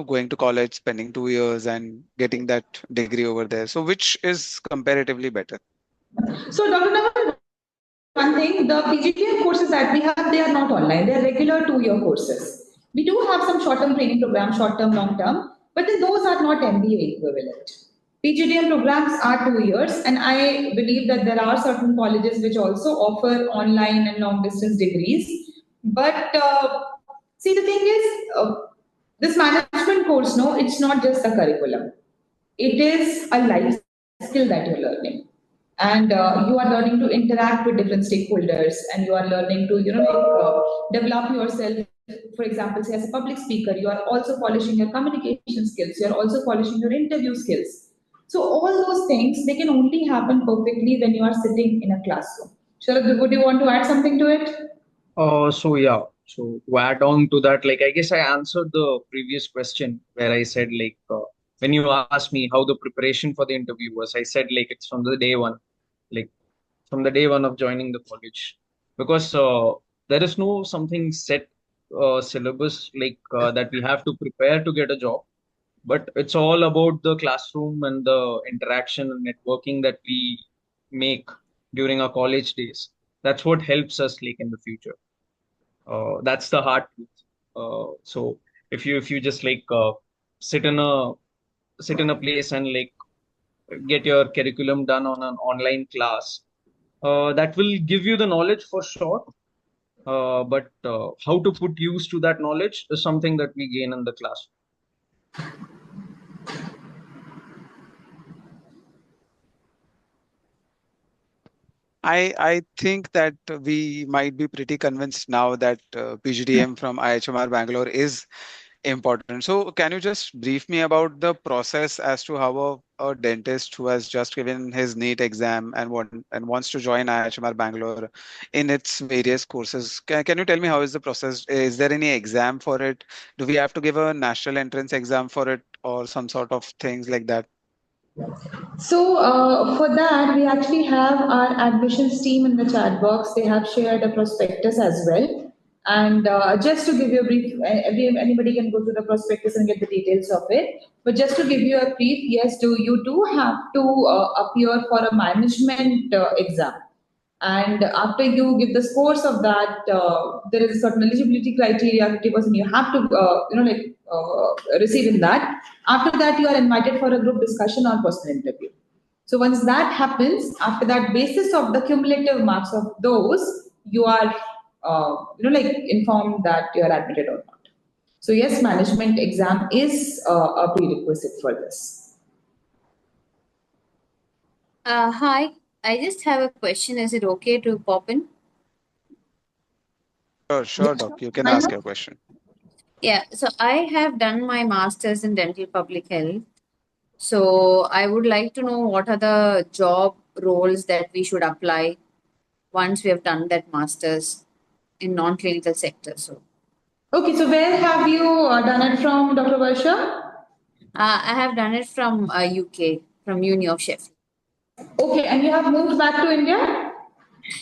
going to college, spending 2 years and getting that degree over there? So, which is comparatively better? So, Dr. Naval, one thing, the PGDM courses that we have, they are not online. They are regular 2-year courses. We do have some short-term training programs, short-term, long-term, but then those are not MBA equivalent. PGDM programs are 2 years, and I believe that there are certain colleges which also offer online and long-distance degrees. But see, the thing is, this management course, no, it's not just a curriculum. It is a life skill that you're learning, and you are learning to interact with different stakeholders, and you are learning to develop yourself. For example, say as a public speaker, you are also polishing your communication skills, you are also polishing your interview skills. So all those things, they can only happen perfectly when you are sitting in a classroom. Sharad, would you want to add something to it? So to add on to that, I guess I answered the previous question where I said when you asked me how the preparation for the interview was, I said it's from the day one, like from the day one of joining the college, because there is no something set syllabus that we have to prepare to get a job, but it's all about the classroom and the interaction and networking that we make during our college days. That's what helps us in the future. That's the hard truth. So if you just sit in a sit in a place and get your curriculum done on an online class, that will give you the knowledge for sure. But how to put use to that knowledge is something that we gain in the class. I think that we might be pretty convinced now that PGDM from IHMR Bangalore is important. So can you just brief me about the process as to how a dentist who has just given his NEET exam and wants to join IIHMR Bangalore in its various courses? Can you tell me how is the process? Is there any exam for it? Do we have to give a national entrance exam for it or some sort of things like that? So for that, we actually have our admissions team in the chat box. They have shared a prospectus as well. And just to give you a brief, anybody can go to the prospectus and get the details of it. But just to give you a brief, yes, you do have to appear for a management exam. And after you give the scores of that, there is a certain eligibility criteria, 50% you have to, receive in that. After that, you are invited for a group discussion or personal interview. So once that happens, after that basis of the cumulative marks of those, you are, informed that you are admitted or not. So yes, management exam is a prerequisite for this. Hi, I just have a question. Is it okay to pop in? Sure, Doc. You can Why ask not? your question. Yeah, so I have done my master's in dental public health. So I would like to know what are the job roles that we should apply once we have done that master's in non-clinical sector. So Okay, so where have you done it from, Dr. Varsha? I have done it from UK, from Uni of Sheffield. Okay, and you have moved back to India?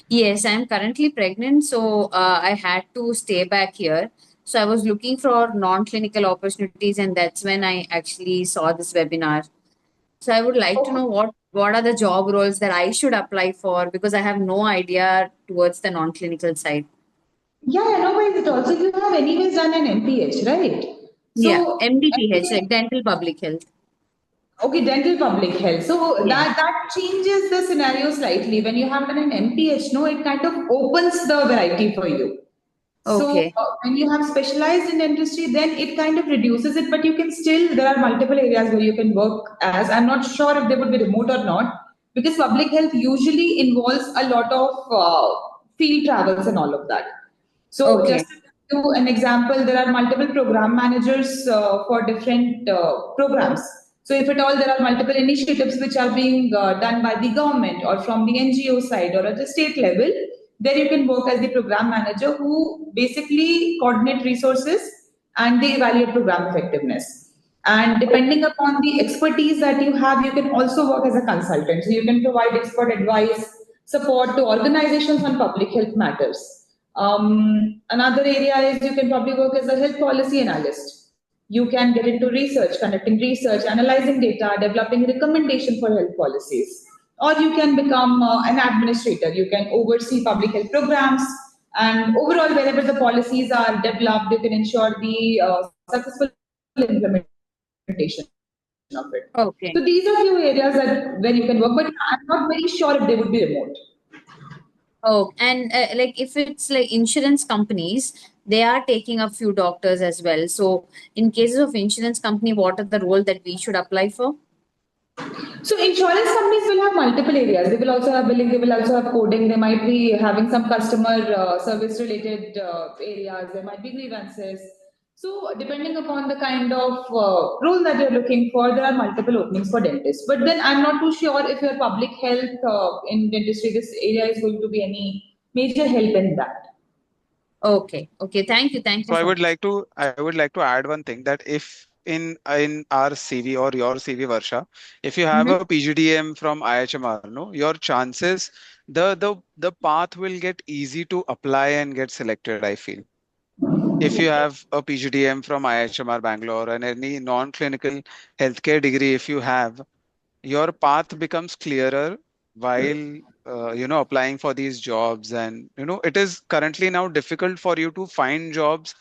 Yes, I'm currently pregnant, so I had to stay back here. So I was looking for non-clinical opportunities, and that's when I actually saw this webinar. So I would like to Okay. know what are the job roles that I should apply for because I have no idea towards the non-clinical side. Yeah, no worries at all. So you have anyways done an MPH, right? Yeah, So MDPH, MPH, like dental public health. okay, dental public health. So Yeah. that changes the scenario slightly. When you have done an MPH, no, it kind of opens the variety for you. So Okay. when you have specialized in dentistry, then it kind of reduces it, but you can still, there are multiple areas where you can work as. I'm not sure if they would be remote or not, because public health usually involves a lot of field travels and all of that. So Okay. just to give you an example, there are multiple program managers for different programs. So if at all there are multiple initiatives which are being done by the government or from the NGO side or at the state level, there you can work as the program manager who basically coordinate resources and they evaluate program effectiveness. And depending upon the expertise that you have, you can also work as a consultant. So you can provide expert advice, support to organizations on public health matters. Another area is you can probably work as a health policy analyst. You can get into research, conducting research, analyzing data, developing recommendation for health policies. Or you can become an administrator. You can oversee public health programs, and overall, wherever the policies are developed, you can ensure the successful implementation of it. Okay. So these are few areas that where you can work, but I'm not very sure if they would be remote. Oh, and like if it's like insurance companies, they are taking a few doctors as well. So in cases of insurance company, what are the role that we should apply for? So insurance companies will have multiple areas. They will also have billing. They will also have coding. They might be having some customer service related areas. There might be grievances. So depending upon the kind of role that you're looking for, there are multiple openings for dentists. But then I'm not too sure if your public health in dentistry, this area is going to be any major help in that. Okay. Okay. Thank you. Thank you So so much. I would like to add one thing that if in our CV or your CV, Varsha, if you have Mhm. a PGDM from IHMR, no, your chances the path will get easy to apply and get selected, I feel. If you have a PGDM from IHMR Bangalore and any non-clinical healthcare degree, if you have, your path becomes clearer while applying for these jobs. And it is currently now difficult for you to find jobs,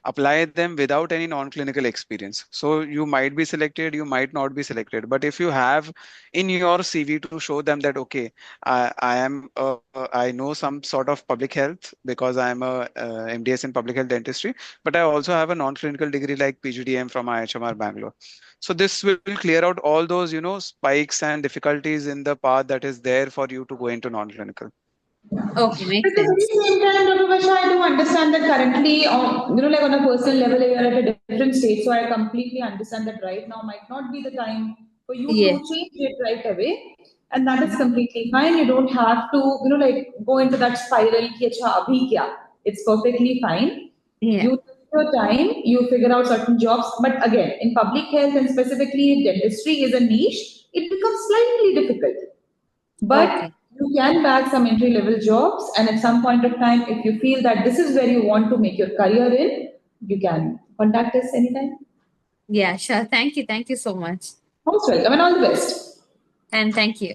apply them without any non-clinical experience. So you might be selected, you might not be selected. But if you have in your CV to show them that, okay, I know some sort of public health because I am a MDS in public health dentistry, but I also have a non-clinical degree like PGDM from IHMR Bangalore. So this will clear out all those, spikes and difficulties in the path that is there for you to go into non-clinical. Okay, But makes at the sense. very same time, Dr. Vasha, I do understand that currently, like on a personal level, you are at a different stage. So I completely understand that right now might not be the time for you to Yes. change it right away. And that is completely fine. You don't have to, like go into that spiral. Ki, "Acha, abhi kya?" It's perfectly fine. Yeah. You take your time, you figure out certain jobs. But again, in public health and specifically if dentistry is a niche, it becomes slightly difficult. But Okay. you can bag some entry level jobs, and at some point of time, if you feel that this is where you want to make your career in, you can contact us anytime. Yeah, sure. Thank you. Thank you so much. Most welcome and all the best. And thank you.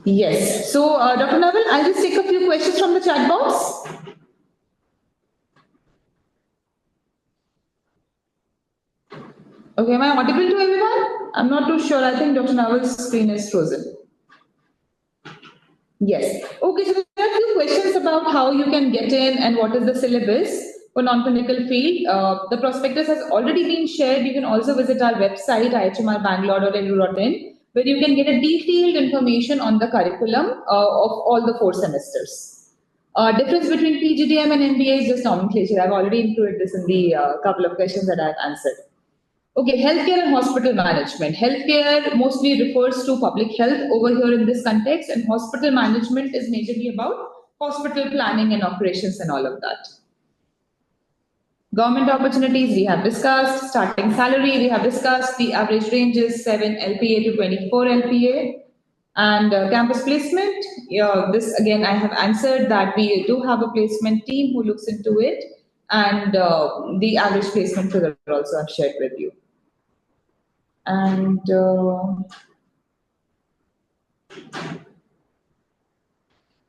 Yes. So, Dr. Naval, I'll just take a few questions from the chat box. Okay, am I audible to everyone? I'm not too sure. I think Dr. Naval's screen is frozen. Yes. Okay, so there are a few questions about how you can get in and what is the syllabus for non-clinical field. The prospectus has already been shared. You can also visit our website, ihmrbangalore.edu.in, where you can get a detailed information on the curriculum of all the 4 semesters. Difference between PGDM and MBA is just nomenclature. I've already included this in the couple of questions that I've answered. Okay, healthcare and hospital management. Healthcare mostly refers to public health over here in this context, and hospital management is majorly about hospital planning and operations and all of that. Government opportunities we have discussed, starting salary we have discussed, the average range is 7 LPA to 24 LPA. And campus placement, this again I have answered that we do have a placement team who looks into it, and the average placement figure also I've shared with you. And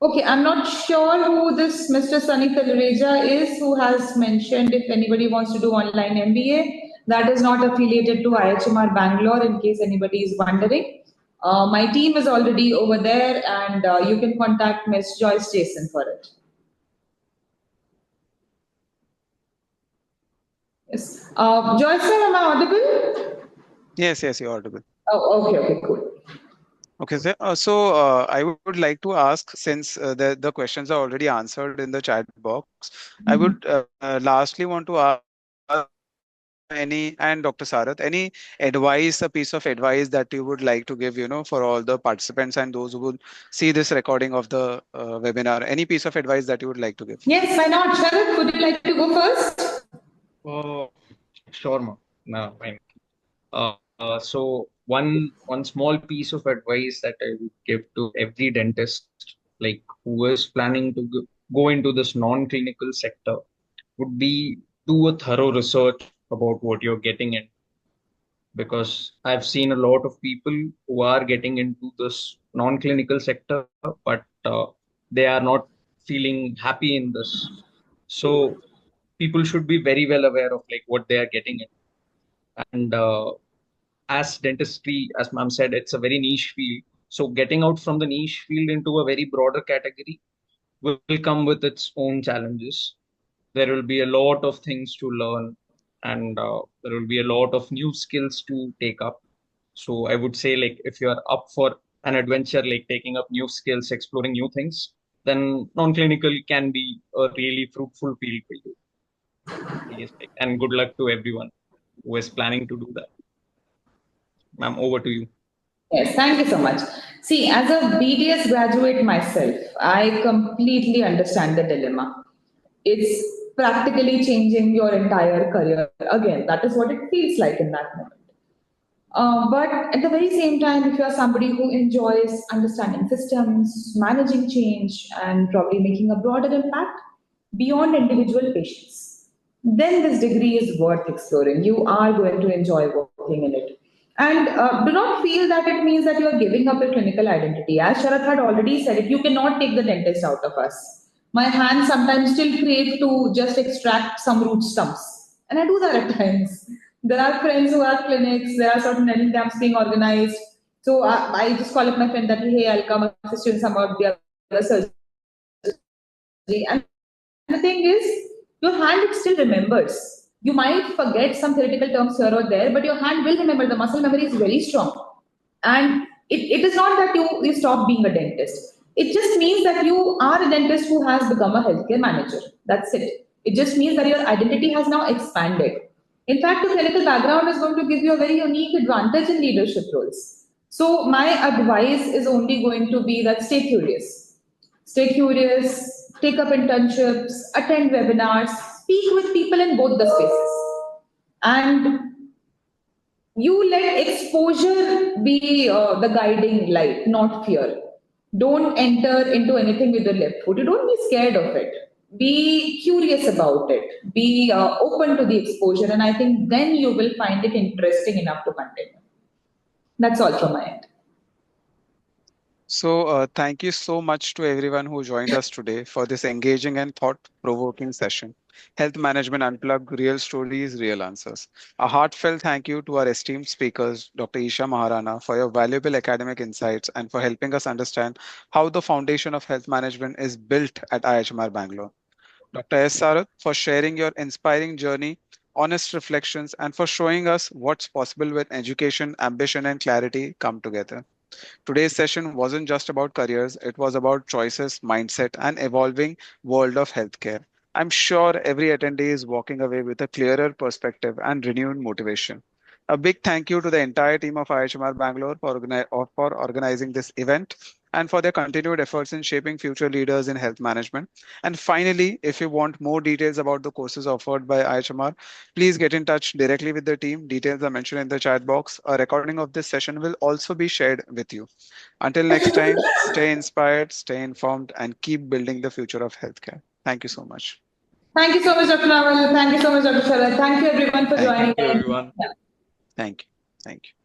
okay, I'm not sure who this Mr. Sunny Talreja is, who has mentioned if anybody wants to do online MBA. That is not affiliated to IIHMR Bangalore, in case anybody is wondering. My team is already over there, and you can contact Ms. Joyce Jason for it. Yes. Joyce, sir, am I audible? Yes, yes, you're audible. Oh, okay, cool. Okay, sir. I would like to ask, since the questions are already answered in the chat box, I would lastly want to ask any, and Dr. Sarath, any advice, a piece of advice that you would like to give, for all the participants and those who will see this recording of the webinar, any piece of advice that you would like to give? Yes, why not? Sharath, would you like to go first? Sure, ma'am. No, fine. So one small piece of advice that I would give to every dentist, like who is planning to go into this non-clinical sector, would be do a thorough research about what you're getting in. Because I've seen a lot of people who are getting into this non-clinical sector, but they are not feeling happy in this. So people should be very well aware of like what they are getting in. And as dentistry, as ma'am said, it's a very niche field. So getting out from the niche field into a very broader category will come with its own challenges. There will be a lot of things to learn, and there will be a lot of new skills to take up. So I would say, like, if you are up for an adventure, like taking up new skills, exploring new things, then non-clinical can be a really fruitful field for you. Yes, and good luck to everyone who is planning to do that. Ma'am, over to you. Yes, thank you so much. See, as a BDS graduate myself, I completely understand the dilemma. It's practically changing your entire career. Again, that is what it feels like in that moment. But at the very same time, if you are somebody who enjoys understanding systems, managing change, and probably making a broader impact beyond individual patients, then this degree is worth exploring. You are going to enjoy working in it. And do not feel that it means that you are giving up your clinical identity. As Sharath had already said, if you cannot take the dentist out of us, my hands sometimes still crave to just extract some root stumps. And I do that at times. There are friends who have clinics, there are certain dental camps being organized. So I just call up my friend that, hey, I'll come assist you in some of the other surgery. And the thing is, your hand it still remembers. You might forget some theoretical terms here or there, but your hand will remember. The muscle memory is very strong. And it is not that you stop being a dentist. It just means that you are a dentist who has become a healthcare manager. That's it. It just means that your identity has now expanded. In fact, the clinical background is going to give you a very unique advantage in leadership roles. So my advice is only going to be that stay curious. Stay curious, take up internships, attend webinars, speak with people in both the spaces. And you let exposure be the guiding light, not fear. Don't enter into anything with your left foot. You don't be scared of it. Be curious about it. Be open to the exposure, and I think then you will find it interesting enough to continue. That's all from my end. So, thank you so much to everyone who joined us today for this engaging and thought-provoking session. Health Management Unplugged, Real Stories, Real Answers. A heartfelt thank you to our esteemed speakers, Dr. Isha Maharana, for your valuable academic insights and for helping us understand how the foundation of health management is built at IIHMR Bangalore. Dr. S. Sarath, for sharing your inspiring journey, honest reflections, and for showing us what's possible when education, ambition, and clarity come together. Today's session wasn't just about careers, it was about choices, mindset, and evolving world of healthcare. I'm sure every attendee is walking away with a clearer perspective and renewed motivation. A big thank you to the entire team of IHMR Bangalore for organizing this event and for their continued efforts in shaping future leaders in health management. And finally, if you want more details about the courses offered by IHMR, please get in touch directly with the team. Details are mentioned in the chat box. A recording of this session will also be shared with you. Until next time, stay inspired, stay informed, and keep building the future of healthcare. Thank you so much. Thank you so much, Dr. Naval. Thank you so much, Dr. Sharad. Thank you, everyone, for Thank you. joining Thank you, in. everyone. Yeah. Thank you. Thank you.